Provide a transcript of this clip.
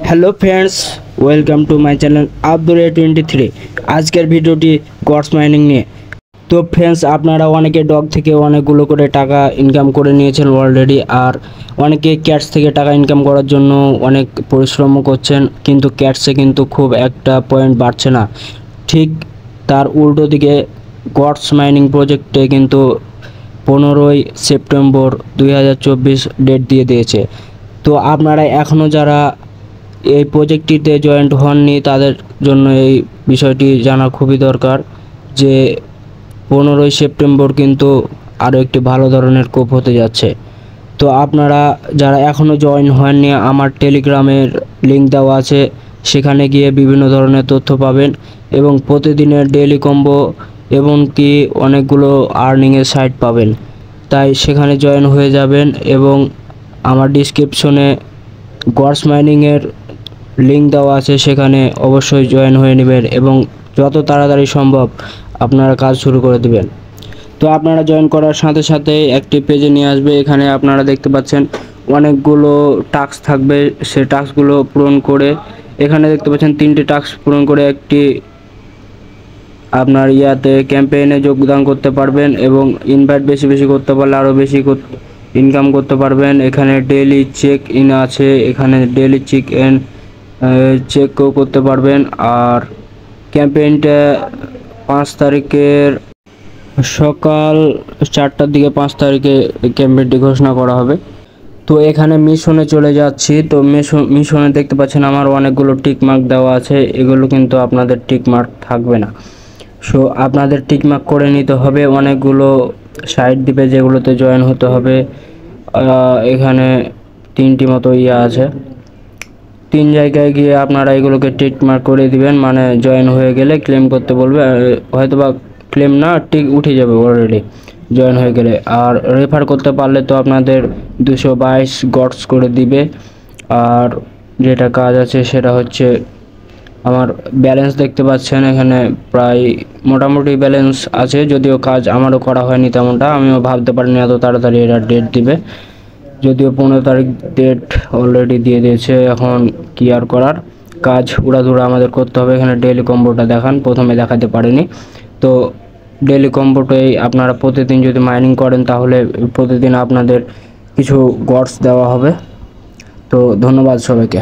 Hello friends, welcome to my channel আব্দুল23। আজকের ভিডিওটি গডস মাইনিং নিয়ে। তো ফ্রেন্ডস, আপনারা অনেকে ডগ থেকে অনেকগুলো করে টাকা ইনকাম করে নিয়েছেন অলরেডি, আর অনেকে ক্যাটস থেকে টাকা ইনকাম করার জন্য অনেক পরিশ্রমও করছেন, কিন্তু ক্যাটসে কিন্তু খুব একটা পয়েন্ট বাড়ছে না। ঠিক তার উল্টো দিকে গডস মাইনিং প্রজেক্টে কিন্তু 15ই সেপ্টেম্বর 2024 ডেট দিয়ে দিয়েছে। তো আপনারা এখনও যারা এই প্রজেক্টটিতে জয়েন্ট হননি তাদের জন্য এই বিষয়টি জানা খুবই দরকার যে 15ই সেপ্টেম্বর কিন্তু আরও একটি ভালো ধরনের কোপ হতে যাচ্ছে। তো আপনারা যারা এখনও জয়েন হননি, আমার টেলিগ্রামের লিঙ্ক দেওয়া আছে, সেখানে গিয়ে বিভিন্ন ধরনের তথ্য পাবেন এবং প্রতিদিনের ডেইলি কম্বো এবং কি অনেকগুলো আর্নিংয়ের সাইট পাবেন। তাই সেখানে জয়েন হয়ে যাবেন এবং আমার ডিসক্রিপশনে গডস মাইনিংয়ের লিঙ্ক দেওয়া আছে, সেখানে অবশ্যই জয়েন হয়ে নেবেন এবং যত তাড়াতাড়ি সম্ভব আপনারা কাজ শুরু করে দেবেন। তো আপনারা জয়েন করার সাথে সাথে একটি পেজে নিয়ে আসবে। এখানে আপনারা দেখতে পাচ্ছেন অনেকগুলো টাস্ক থাকবে, সেই টাস্কগুলো পূরণ করে এখানে দেখতে পাচ্ছেন 3টি টাস্ক পূরণ করে একটি আপনার ক্যাম্পেইনে যোগদান করতে পারবেন এবং ইনভাইট বেশি বেশি করতে পারলে আরও বেশি ইনকাম করতে পারবেন। এখানে ডেইলি চেক ইন আছে, এখানে ডেইলি চেকও করতে পারবেন। আর ক্যাম্পেইনটা 5 তারিখের সকাল 4টার দিকে 5 তারিখে ক্যাম্পেইনটি ঘোষণা করা হবে। তো এখানে মিশনে চলে যাচ্ছি। তো মিশনে দেখতে পাচ্ছেন আমার অনেকগুলো টিকমার্ক দেওয়া আছে, এগুলো কিন্তু আপনাদের টিকমার্ক থাকবে না। সো আপনাদের টিকমার্ক করে নিতে হবে। অনেকগুলো সাইট দিবে যেগুলোতে জয়েন হতে হবে। এখানে 3টি মতো আছে, 3 জায়গায় গিয়ে আপনারা এগুলোকে টিকমার্ক করে দিবেন, মানে জয়েন হয়ে গেলে ক্লেম করতে বলবে, হয়তো বা ক্লেম না টিক উঠে যাবে অলরেডি জয়েন হয়ে গেলে। আর রেফার করতে পারলে তো আপনাদের 222 গডস করে দিবে। আর যেটা কাজ আছে সেটা হচ্ছে আমার ব্যালেন্স দেখতে পাচ্ছেন, এখানে প্রায় মোটামুটি ব্যালেন্স আছে, যদিও কাজ আমারও করা হয়নি তেমনটা, আমিও ভাবতে পারিনি এত তাড়াতাড়ি এরা ডেট দিবে। যদিও 15 তারিখ ডেট অলরেডি দিয়ে দিয়েছে, এখন কি আর করার, কাজ উড়াধুরা আমাদের করতে হবে। এখানে ডেইলি কম্বোটা দেখান, প্রথমে দেখাতে পারিনি। তো ডেইলি কম্বোটাই আপনারা প্রতিদিন যদি মাইনিং করেন তাহলে প্রতিদিন আপনাদের কিছু গডস দেওয়া হবে। তো ধন্যবাদ সবাইকে।